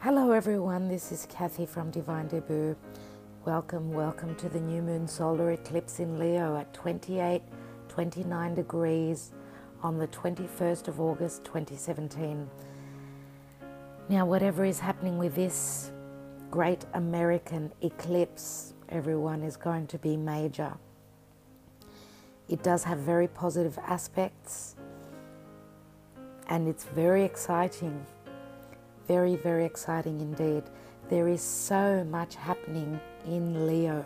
Hello everyone, this is Kathy from Divine Debut. Welcome to the new moon solar eclipse in Leo at 29 degrees on the 21st of August 2017. Now whatever is happening with this great American eclipse, everyone, is going to be major. It does have very positive aspects and it's very exciting. Very, very exciting indeed. There is so much happening in Leo.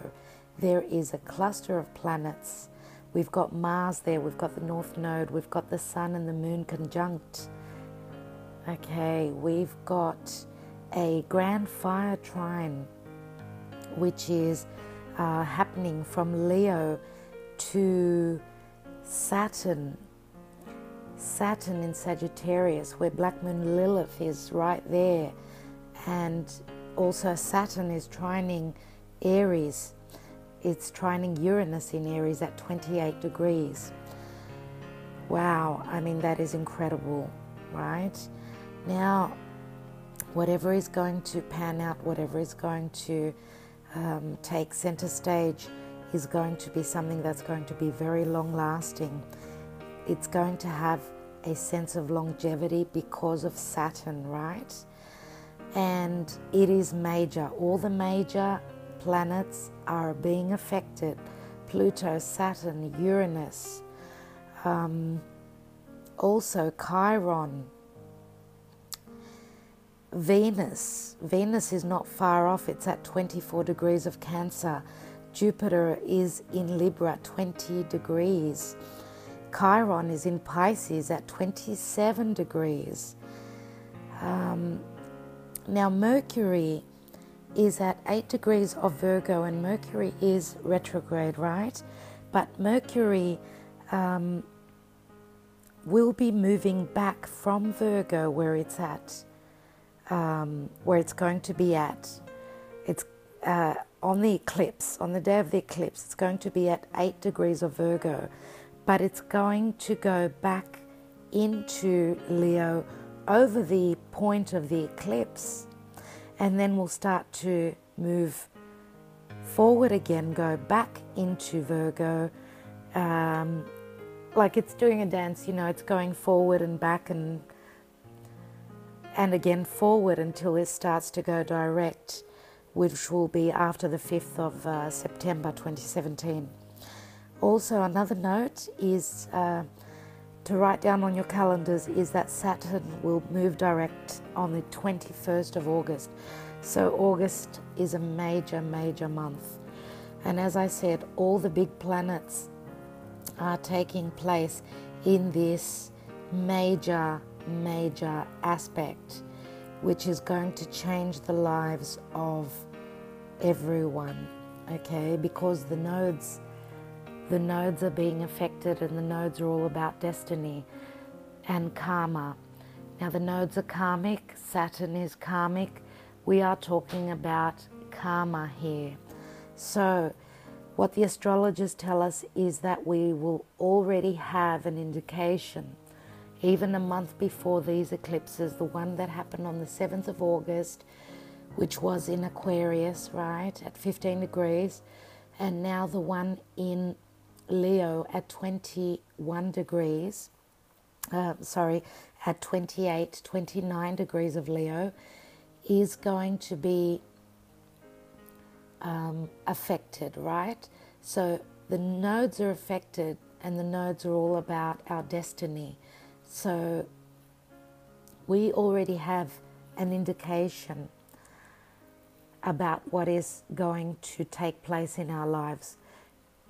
There is a cluster of planets. We've got Mars there, we've got the North Node, we've got the Sun and the Moon conjunct. Okay, we've got a grand fire trine, which is happening from Leo to Saturn in Sagittarius, where Black Moon Lilith is right there, and also Saturn is trining Aries. It's trining Uranus in Aries at 28 degrees. Wow, I mean, that is incredible, right? Now, whatever is going to pan out, whatever is going to take center stage is going to be something that's going to be very long lasting. It's going to have a sense of longevity because of Saturn, right? And it is major. All the major planets are being affected. Pluto, Saturn, Uranus, also Chiron, Venus. Venus is not far off. It's at 24 degrees of Cancer. Jupiter is in Libra, 20 degrees. Chiron is in Pisces at 27 degrees. Now Mercury is at 8 degrees of Virgo, and Mercury is retrograde, right? But Mercury will be moving back from Virgo, where it's at, where it's going to be at. It's on the eclipse, on the day of the eclipse, it's going to be at 8 degrees of Virgo. But it's going to go back into Leo over the point of the eclipse, and then we'll start to move forward again, go back into Virgo, like it's doing a dance, you know, it's going forward and back and again forward until it starts to go direct, which will be after the 5th of September 2017. Also, another note is to write down on your calendars is that Saturn will move direct on the 21st of August. So August is a major month. And as I said, all the big planets are taking place in this major aspect, which is going to change the lives of everyone, okay? Because the nodes are being affected, and the nodes are all about destiny and karma. Now the nodes are karmic, Saturn is karmic. We are talking about karma here. So what the astrologers tell us is that we will already have an indication, even a month before these eclipses, the one that happened on the 7th of August, which was in Aquarius, right, at 15 degrees, and now the one in Leo at 21 degrees, at 29 degrees of Leo, is going to be affected, right? So the nodes are affected, and the nodes are all about our destiny. So we already have an indication about what is going to take place in our lives.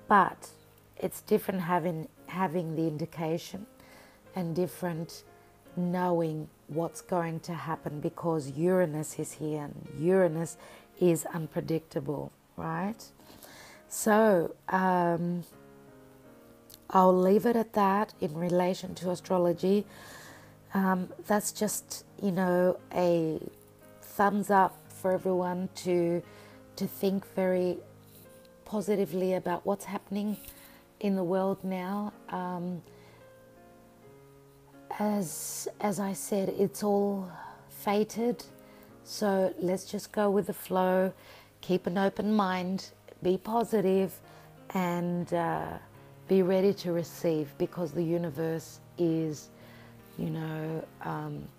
But it's different having the indication and different knowing what's going to happen, because Uranus is here and Uranus is unpredictable, right? So I'll leave it at that in relation to astrology. That's just, you know, a thumbs up for everyone to think very positively about what's happening in the world now. As I said, it's all fated. So let's just go with the flow, keep an open mind, be positive, and be ready to receive, because the universe is,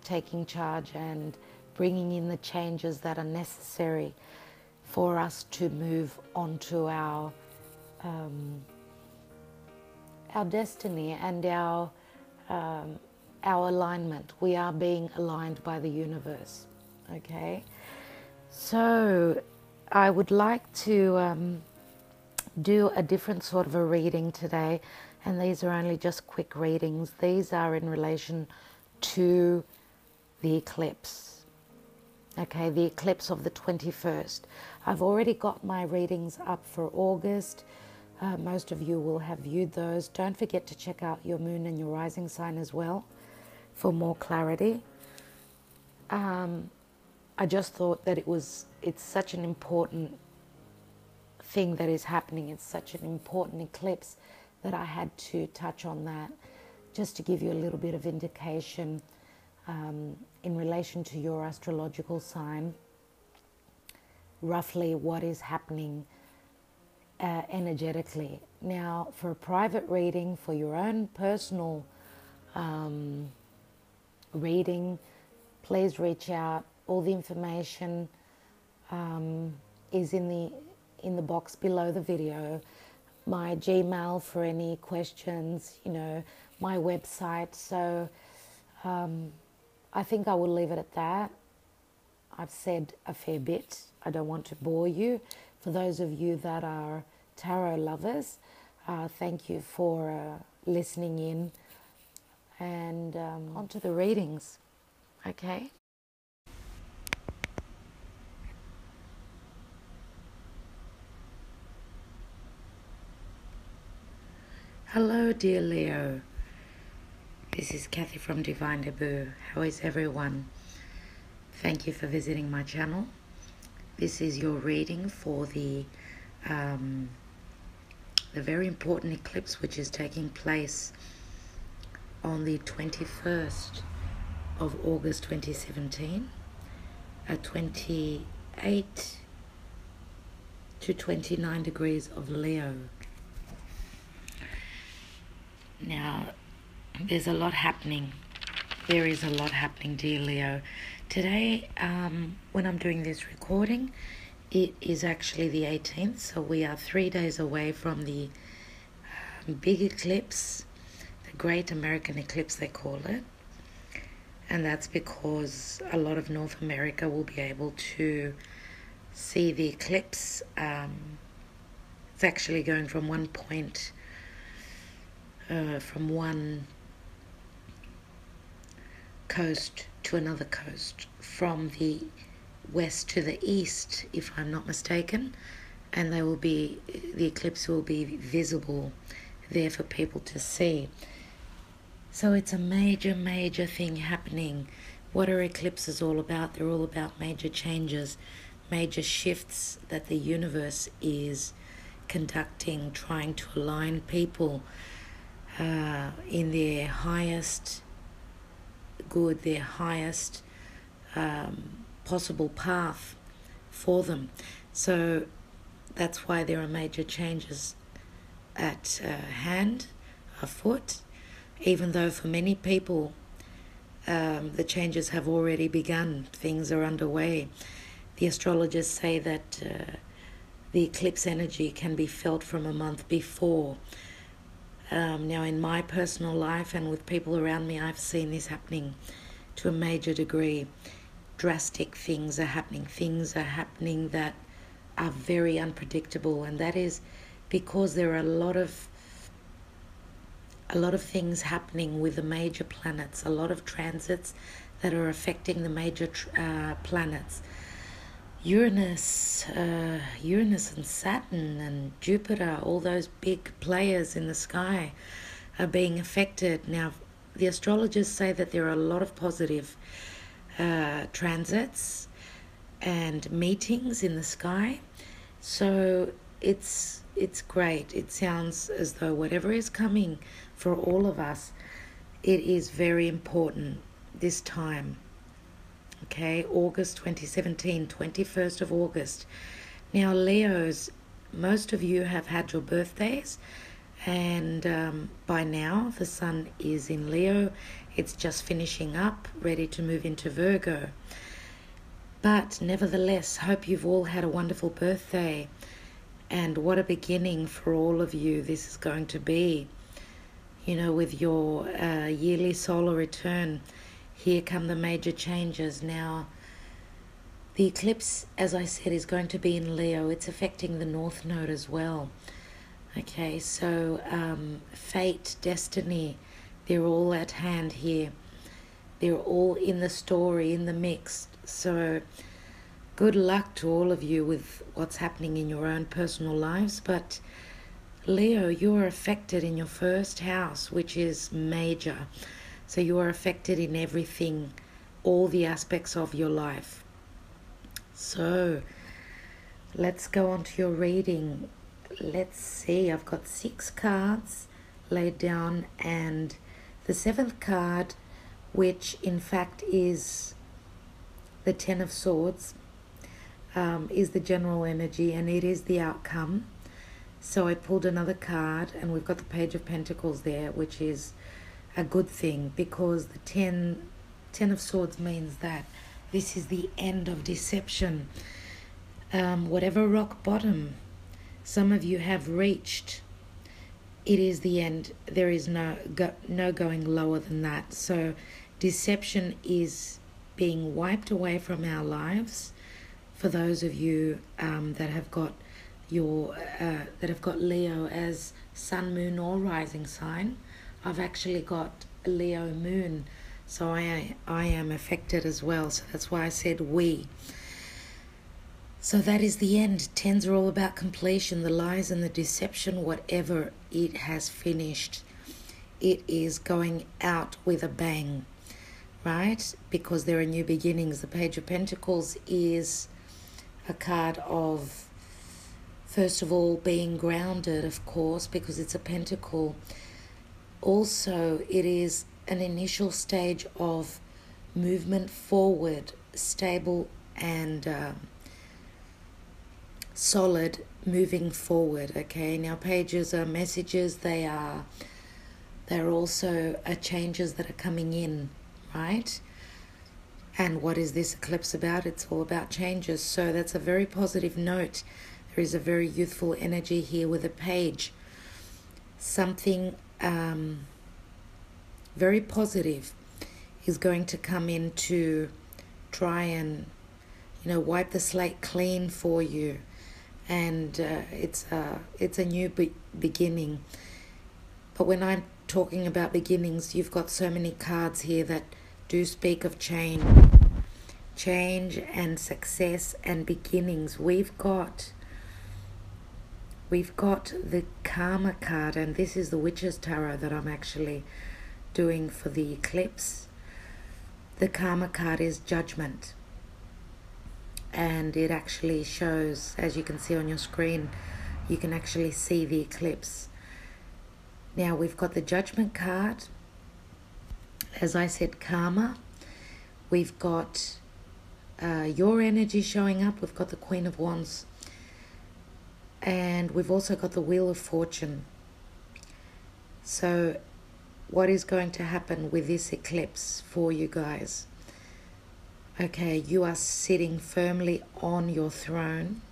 taking charge and bringing in the changes that are necessary for us to move on to our destiny and our alignment. We are being aligned by the universe. Okay, so I would like to do a different sort of a reading today, and these are only just quick readings. These are in relation to the eclipse. Okay, the eclipse of the 21st. I've already got my readings up for August. Most of you will have viewed those. Don't forget to check out your moon and your rising sign as well for more clarity. I just thought that it's such an important thing that is happening. It's such an important eclipse that I had to touch on that, just to give you a little bit of indication in relation to your astrological sign, roughly what is happening energetically. Now, for a private reading, for your own personal reading, please reach out. All the information is in the box below the video. My Gmail for any questions, my website. So I think I will leave it at that. I've said a fair bit. I don't want to bore you. For those of you that are tarot lovers, thank you for listening in. And on to the readings. Okay. Hello, dear Leo. This is Kathy from Divine Debut. How is everyone? Thank you for visiting my channel. This is your reading for the very important eclipse which is taking place on the 21st of August 2017 at 28 to 29 degrees of Leo. Now, there's a lot happening. There is a lot happening, dear Leo. Today, when I'm doing this recording, it is actually the 18th, so we are 3 days away from the big eclipse, the Great American Eclipse they call it. And that's because a lot of North America will be able to see the eclipse. It's actually going from one point, from one coast to another coast, from the west to the east, if I'm not mistaken, and the eclipse will be visible there for people to see. So it's a major thing happening. What are eclipses all about? They're all about major changes, major shifts that the universe is conducting, trying to align people in their highest good, their highest possible path for them. So that's why there are major changes at hand, afoot, even though for many people the changes have already begun. Things are underway. The astrologers say that the eclipse energy can be felt from a month before. Now, in my personal life and with people around me, I've seen this happening to a major degree. Drastic things are happening. Things are happening that are very unpredictable, and that is because there are a lot of things happening with the major planets, a lot of transits that are affecting the major planets. Uranus and Saturn and Jupiter, all those big players in the sky are being affected. Now, the astrologers say that there are a lot of positive transits and meetings in the sky. So it's great. It sounds as though whatever is coming for all of us, it is very important this time. Okay, August 2017, 21st of August. Now, Leos, most of you have had your birthdays, and by now the sun is in Leo. It's just finishing up, ready to move into Virgo. But nevertheless, hope you've all had a wonderful birthday. And what a beginning for all of you this is going to be. You know, with your yearly solar return, here come the major changes. Now, the eclipse, as I said, is going to be in Leo. It's affecting the North Node as well. Okay, so fate, destiny, they're all at hand here. They're all in the story, in the mix. So good luck to all of you with what's happening in your own personal lives. But Leo, you are affected in your first house, which is major. So you are affected in everything, all the aspects of your life. So let's go on to your reading. Let's see, I've got 6 cards laid down, and the 7th card, which in fact is the 10 of Swords, is the general energy, and it is the outcome. So I pulled another card, and we've got the Page of Pentacles there, which is a good thing, because the 10 of Swords means that this is the end of deception. Whatever rock bottom some of you have reached, it is the end. There is no going lower than that. So deception is being wiped away from our lives. For those of you that have got Leo as sun, moon, or rising sign, I've actually got a Leo moon, so I am affected as well. So that's why I said we. So that is the end. 10s are all about completion, the lies and the deception. Whatever it has finished, it is going out with a bang, right? Because there are new beginnings. The Page of Pentacles is a card of, first of all, being grounded, of course, because it's a pentacle. Also, it is an initial stage of movement forward, stable and solid, moving forward. Okay, now pages are messages. They're also changes that are coming in, right? And what is this eclipse about? It's all about changes. So that's a very positive note. There is a very youthful energy here with a page. Something very positive is going to come in to try and, wipe the slate clean for you. And it's a new beginning. But when I'm talking about beginnings, you've got so many cards here that do speak of change and success and beginnings. We've got the Karma card, and this is the Witch's Tarot that I'm actually doing for the eclipse. The Karma card is Judgment, and it actually shows, as you can see on your screen, you can actually see the eclipse. Now we've got the Judgment card, as I said, Karma. We've got your energy showing up. We've got the Queen of Wands, and we've also got the Wheel of Fortune. So what is going to happen with this eclipse for you guys? Okay, you are sitting firmly on your throne.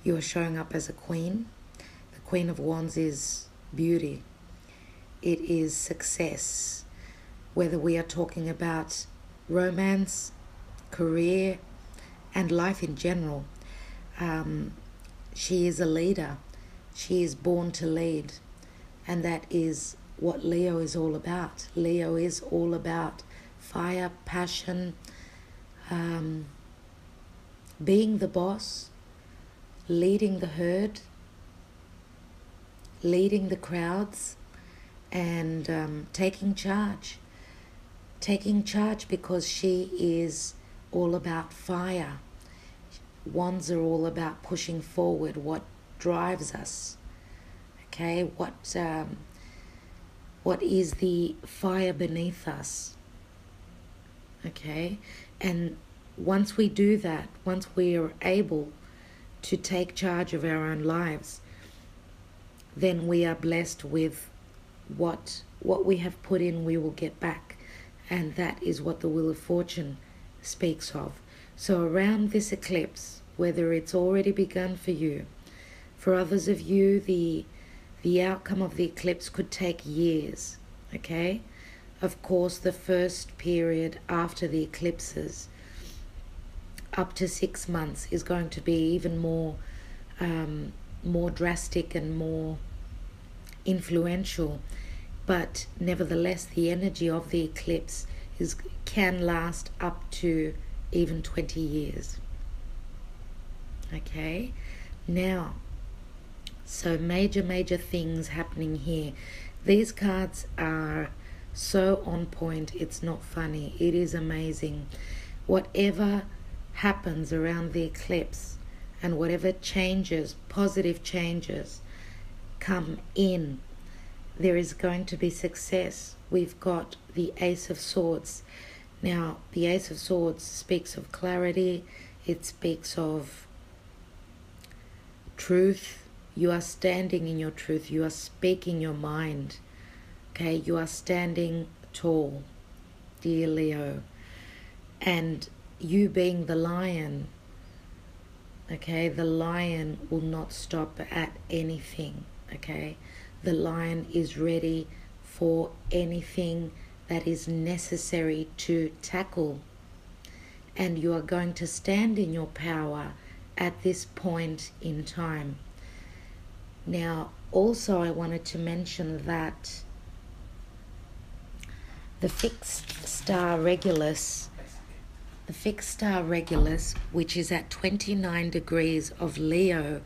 You are showing up as a queen. The Queen of Wands is beauty. It is success. Whether we are talking about romance, career, and life in general. She is a leader. She is born to lead. And that is what Leo is all about. Leo is all about fire, passion, being the boss, leading the herd, leading the crowds, and taking charge. Taking charge because she is all about fire. Wands are all about pushing forward, what drives us. Okay, what is the fire beneath us? Okay, And once we do that, once we are able to take charge of our own lives, then we are blessed with what we have put in, we will get back. And that is what the Wheel of Fortune speaks of. So around this eclipse, whether it's already begun for you, for others of you, the outcome of the eclipse could take years, okay? Of course, the first period after the eclipses, up to 6 months, is going to be even more drastic and more influential. But nevertheless, the energy of the eclipse can last up to even 20 years. Okay? Now, so major things happening here. These cards are so on point, it's not funny. It is amazing. Whatever happens around the eclipse and whatever changes, positive changes, come in, there is going to be success. We've got the Ace of Swords. Now, the Ace of Swords speaks of clarity. It speaks of truth. You are standing in your truth. You are speaking your mind. Okay, you are standing tall, dear Leo. And you being the lion, okay, the lion will not stop at anything, okay? The lion is ready for anything that is necessary to tackle. And you are going to stand in your power at this point in time. Now, also I wanted to mention that the fixed star Regulus, which is at 29 degrees of Leo,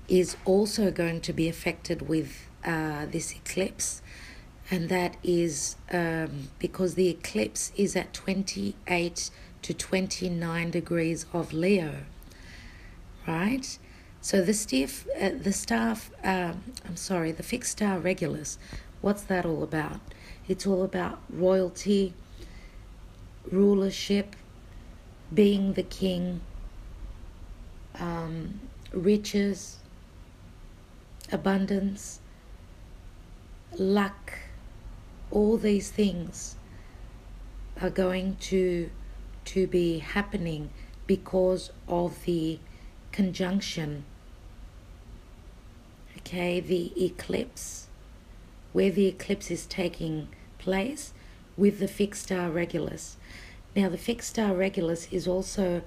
is also going to be affected with this eclipse. And that is because the eclipse is at 28 to 29 degrees of Leo, right? So the fixed star Regulus, what's that all about? It's all about royalty, rulership, being the king, riches, abundance, luck. All these things are going to be happening because of the conjunction, okay, the eclipse, where the eclipse is taking place with the fixed star Regulus. Now, the fixed star Regulus is also,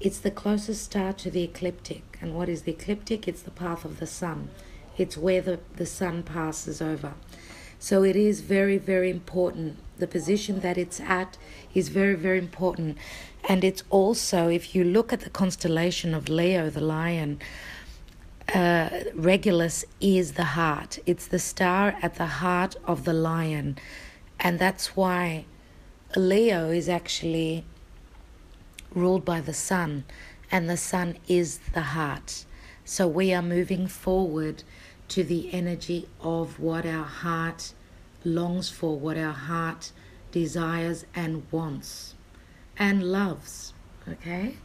it's the closest star to the ecliptic. And what is the ecliptic? It's the path of the sun. It's where the sun passes over. So it is very, very important. The position that it's at is very, very important. And it's also, if you look at the constellation of Leo, the lion, Regulus is the heart. It's the star at the heart of the lion. And that's why Leo is actually ruled by the sun, and the sun is the heart. So we are moving forward to the energy of what our heart longs for, what our heart desires and wants and loves, okay?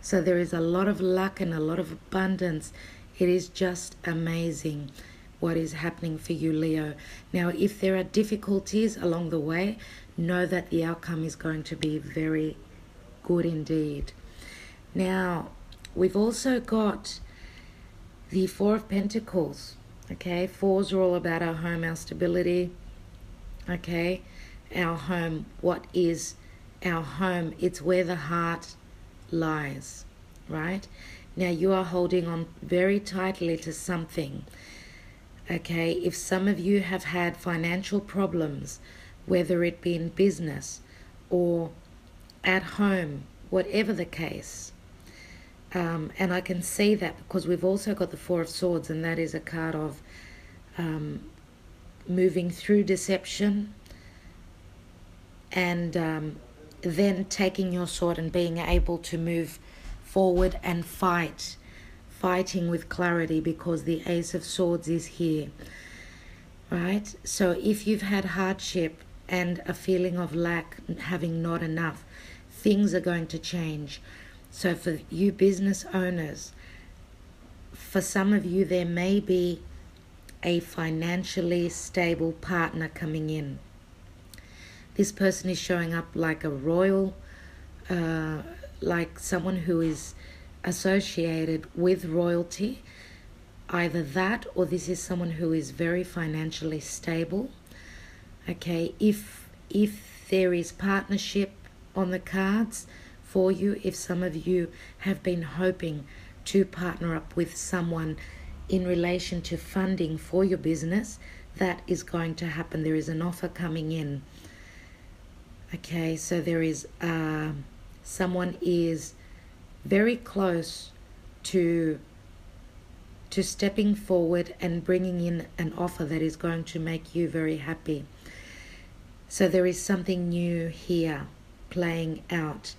So there is a lot of luck and a lot of abundance. It is just amazing what is happening for you, Leo. Now, if there are difficulties along the way, know that the outcome is going to be very good indeed. Now, we've also got the Four of Pentacles, okay? Fours are all about our home, our stability, okay? Our home. What is our home? It's where the heart lies, right? Now, you are holding on very tightly to something, okay? If some of you have had financial problems, whether it be in business or at home, whatever the case, and I can see that because we've also got the Four of Swords, and that is a card of moving through deception and then taking your sword and being able to move forward and fighting with clarity, because the Ace of Swords is here, right? So if you've had hardship and a feeling of lack, having not enough, things are going to change. So for you business owners, for some of you, there may be a financially stable partner coming in. This person is showing up like a royal, like someone who is associated with royalty. Either that, or this is someone who is very financially stable. Okay, if there is partnership on the cards for you, if some of you have been hoping to partner up with someone in relation to funding for your business, that is going to happen. There is an offer coming in. Okay, so there is someone is very close to stepping forward and bringing in an offer that is going to make you very happy. So there is something new here playing out.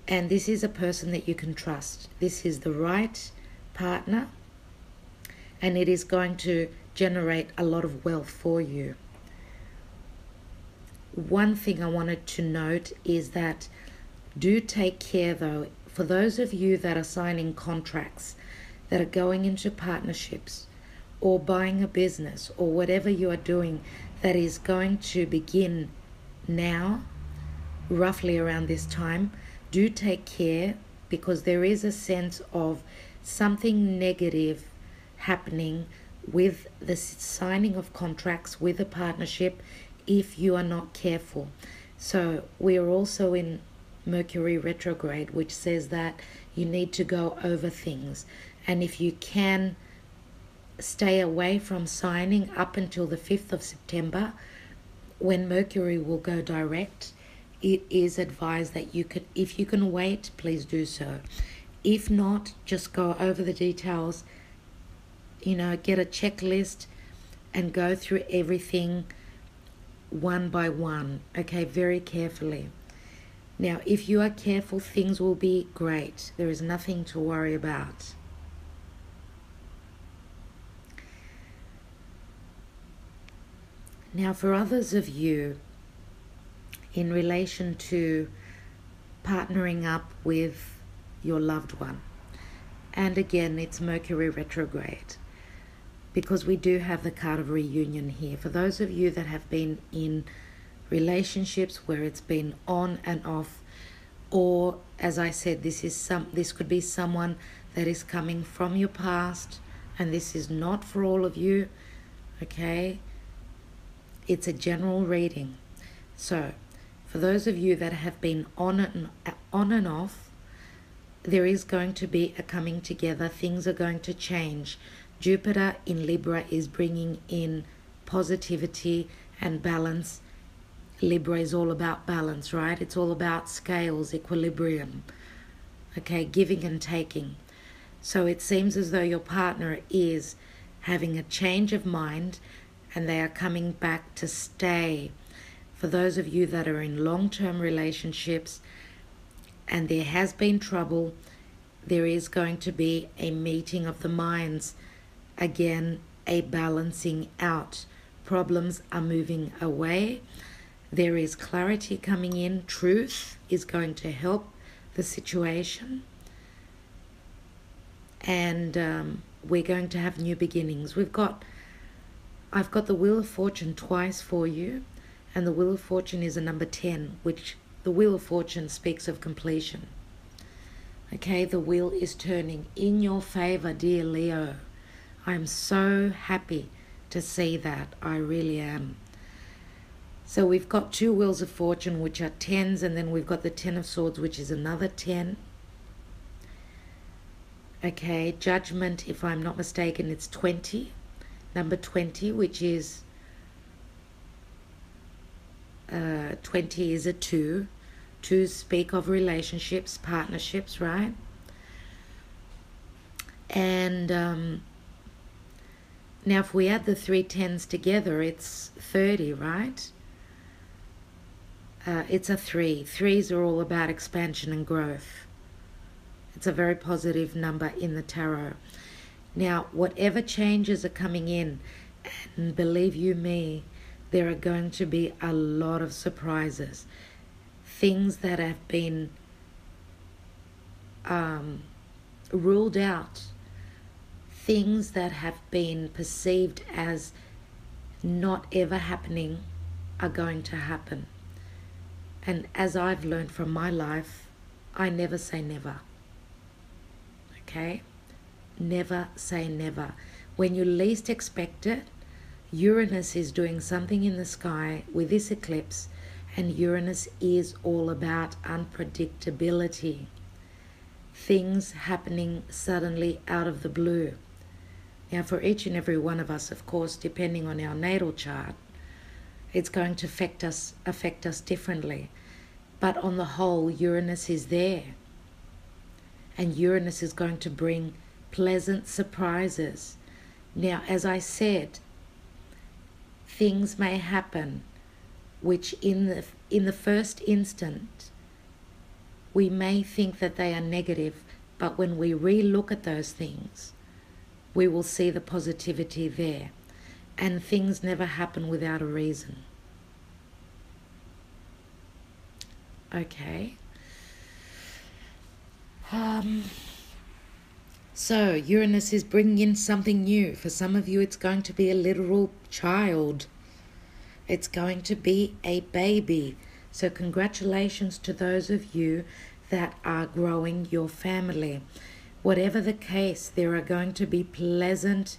And this is a person that you can trust. This is the right partner, and it is going to generate a lot of wealth for you. One thing I wanted to note is that do take care, though, for those of you that are signing contracts, that are going into partnerships or buying a business or whatever you are doing that is going to begin now, roughly around this time, do take care, because there is a sense of something negative happening with the signing of contracts with a partnership if you are not careful. So we are also in Mercury retrograde, which says that you need to go over things. And if you can stay away from signing up until the 5th of September, when Mercury will go direct, it is advised that you could, if you can wait, please do so. If not, just go over the details, get a checklist and go through everything one by one, okay, very carefully. Now, if you are careful, things will be great. There is nothing to worry about. Now, for others of you, in relation to partnering up with your loved one, and again, it's Mercury retrograde, because we do have the card of reunion here. For those of you that have been in relationships where it's been on and off, or as I said, this could be someone that is coming from your past, and this is not for all of you, okay? It's a general reading. So for those of you that have been on and off, there is going to be a coming together. Things are going to change. Jupiter in Libra is bringing in positivity and balance. Libra is all about balance, right? It's all about scales, equilibrium, okay, giving and taking. So it seems as though your partner is having a change of mind and they are coming back to stay. For those of you that are in long-term relationships and there has been trouble, there is going to be a meeting of the minds. Again, a balancing out. Problems are moving away. There is clarity coming in. Truth is going to help the situation. And we're going to have new beginnings. I've got the Wheel of Fortune twice for you. And the Wheel of Fortune is a number 10, which the Wheel of Fortune speaks of completion. Okay, the wheel is turning in your favor, dear Leo. I'm so happy to see that. I really am. So we've got two Wheels of Fortune, which are 10s, and then we've got the 10 of Swords, which is another 10. Okay, Judgment, if I'm not mistaken, it's 20. Number 20, which is 20 is a 2. 2s speak of relationships, partnerships, right? And now if we add the 3 10s together, it's 30, right? It's a 3. 3s are all about expansion and growth. It's a very positive number in the tarot. Now, whatever changes are coming in, and believe you me, there are going to be a lot of surprises. things that have been ruled out, things that have been perceived as not ever happening are going to happen. And as I've learned from my life, I never say never. Okay? Never say never. When you least expect it, Uranus is doing something in the sky with this eclipse, and Uranus is all about unpredictability. Things happening suddenly out of the blue. Now, for each and every one of us, of course, depending on our natal chart, it's going to affect us differently. But on the whole, Uranus is there. And Uranus is going to bring pleasant surprises. Now, as I said, things may happen which in the first instant we may think that they are negative, but when we re-look at those things, we will see the positivity there. And things never happen without a reason. Okay. So Uranus is bringing in something new. For some of you, it's going to be a literal child. It's going to be a baby. So congratulations to those of you that are growing your family. Whatever the case, there are going to be pleasant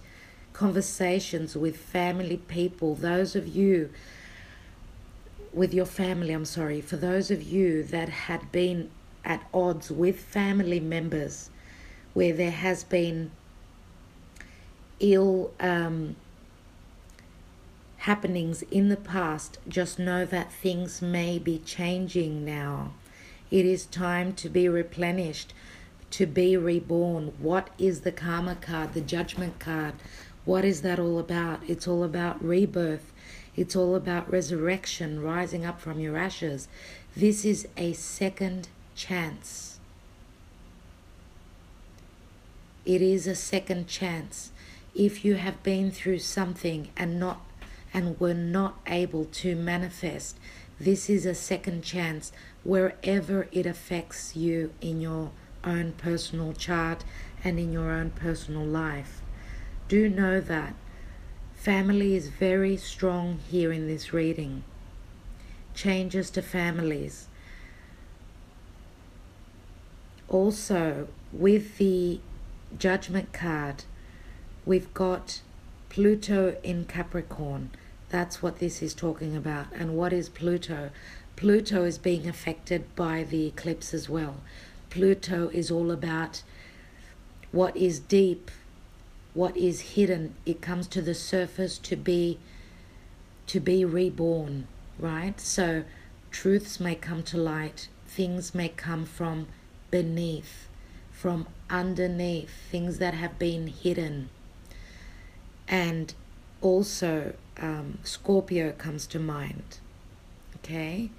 conversations with family people. Those of you with your family, for those of you that had been at odds with family members, where there has been ill happenings in the past, just know that things may be changing now. It is time to be replenished, to be reborn. What is the karma card, the judgment card? What is that all about? It's all about rebirth. It's all about resurrection, rising up from your ashes. This is a second chance. It is a second chance. If you have been through something and were not able to manifest, this is a second chance wherever it affects you in your own personal chart and in your own personal life. Do know that family is very strong here in this reading. Changes to families. Also, with the Judgment card, we've got Pluto in Capricorn. That's what this is talking about. And what is Pluto? Pluto is being affected by the eclipse as well. Pluto is all about what is deep, what is hidden. It comes to the surface to be reborn, right? So truths may come to light. Things may come from beneath, from underneath, things that have been hidden. And also Scorpio comes to mind, okay?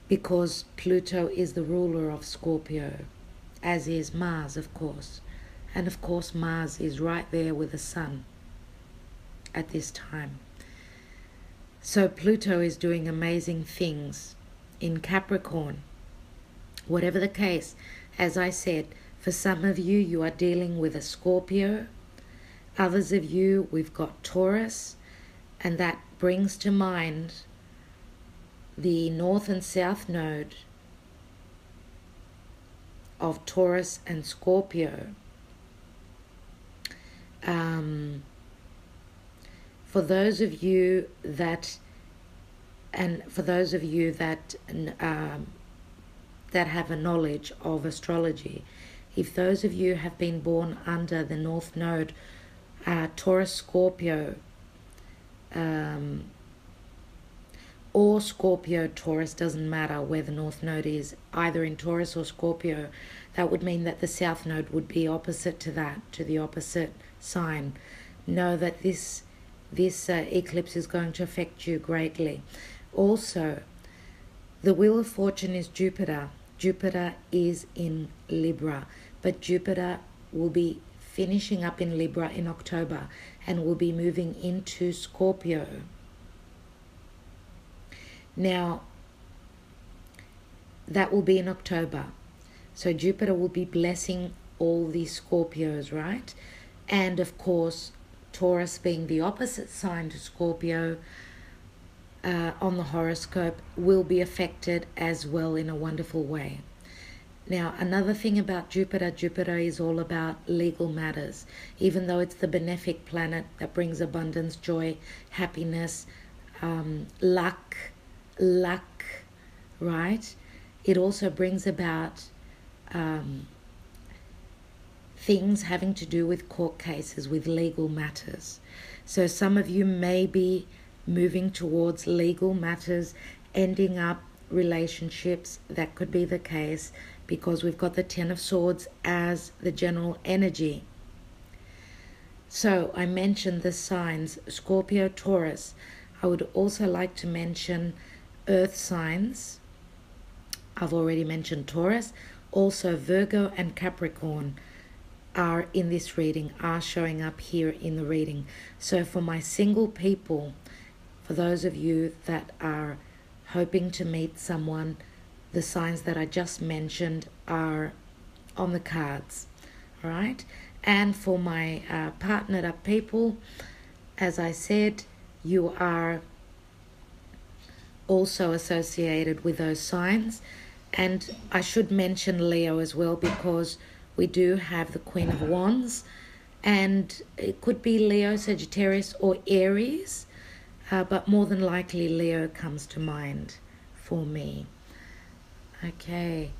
Because Pluto is the ruler of Scorpio, as is Mars, of course. And of course Mars is right there with the Sun at this time. So Pluto is doing amazing things in Capricorn. Whatever the case, as I said, for some of you, you are dealing with a Scorpio. Others of you, we've got Taurus, and that brings to mind the North and South node of Taurus and Scorpio. For those of you that have a knowledge of astrology, if those of you have been born under the North Node, Taurus, Scorpio, or Scorpio, Taurus, doesn't matter where the North Node is, either in Taurus or Scorpio, that would mean that the South Node would be opposite to that, to the opposite sign. Know that this eclipse is going to affect you greatly. Also, the Wheel of Fortune is Jupiter. Jupiter is in Libra, but Jupiter will be finishing up in Libra in October and will be moving into Scorpio. Now, that will be in October. So Jupiter will be blessing all these Scorpios, right? And of course, Taurus being the opposite sign to Scorpio on the horoscope will be affected as well in a wonderful way. Now, another thing about Jupiter is all about legal matters. Even though it's the benefic planet that brings abundance, joy, happiness, luck, right? It also brings about things having to do with court cases, with legal matters. So some of you may be moving towards legal matters, ending up relationships. That could be the case because we've got the Ten of Swords as the general energy. So I mentioned the signs Scorpio, Taurus. I would also like to mention earth signs. I've already mentioned Taurus. Also Virgo and Capricorn are in this reading, are showing up here in the reading. So for my single people, for those of you that are hoping to meet someone, the signs that I just mentioned are on the cards, all right? And for my partnered up people, as I said, you are also associated with those signs. And I should mention Leo as well, because we do have the Queen of Wands, and it could be Leo, Sagittarius, or Aries, but more than likely Leo comes to mind for me. Okay,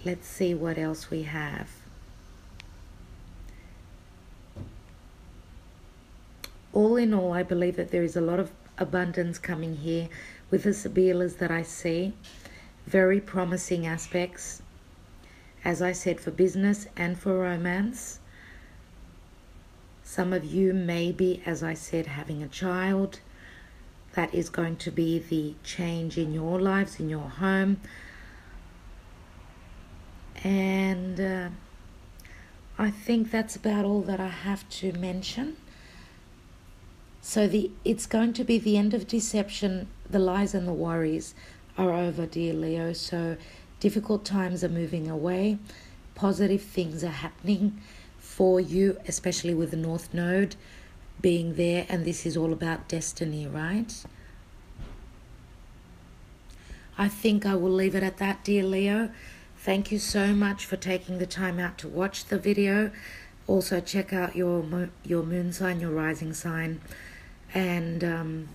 let's see what else we have. All in all, I believe that there is a lot of abundance coming here with the Sibillas that I see. Very promising aspects, as I said, for business and for romance. Some of you may be, as I said, having a child. That is going to be the change in your lives, in your home. And I think that's about all that I have to mention. So it's going to be the end of deception. The lies and the worries are over, dear Leo. So difficult times are moving away. Positive things are happening for you, especially with the North Node being there. And this is all about destiny, right? I think I will leave it at that, dear Leo. Thank you so much for taking the time out to watch the video. Also check out your moon sign, your rising sign. And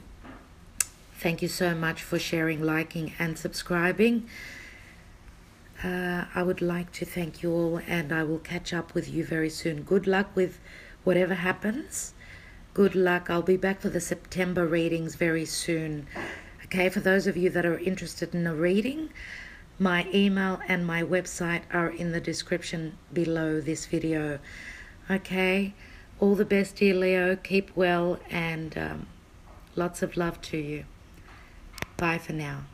thank you so much for sharing, liking, and subscribing. I would like to thank you all, and I will catch up with you very soon. Good luck with whatever happens. Good luck. I'll be back for the September readings very soon. Okay, for those of you that are interested in a reading, my email and my website are in the description below this video. Okay, all the best, dear Leo. Keep well, and lots of love to you. Bye for now.